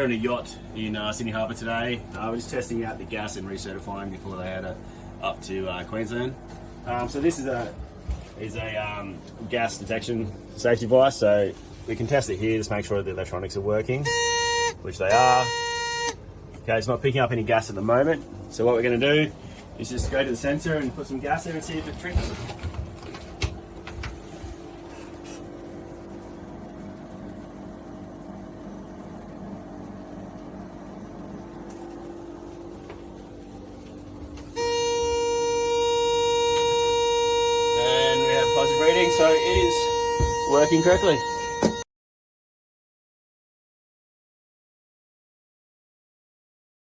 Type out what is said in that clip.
in a yacht in Sydney Harbour today. We're just testing out the gas and recertifying before they head up to Queensland. So this is a gas detection safety device. So we can test it here, just make sure the electronics are working, which they are. Okay, it's not picking up any gas at the moment. So what we're going to do is just go to the sensor and put some gas there and see if it triggers. And we have positive reading, so it is working correctly.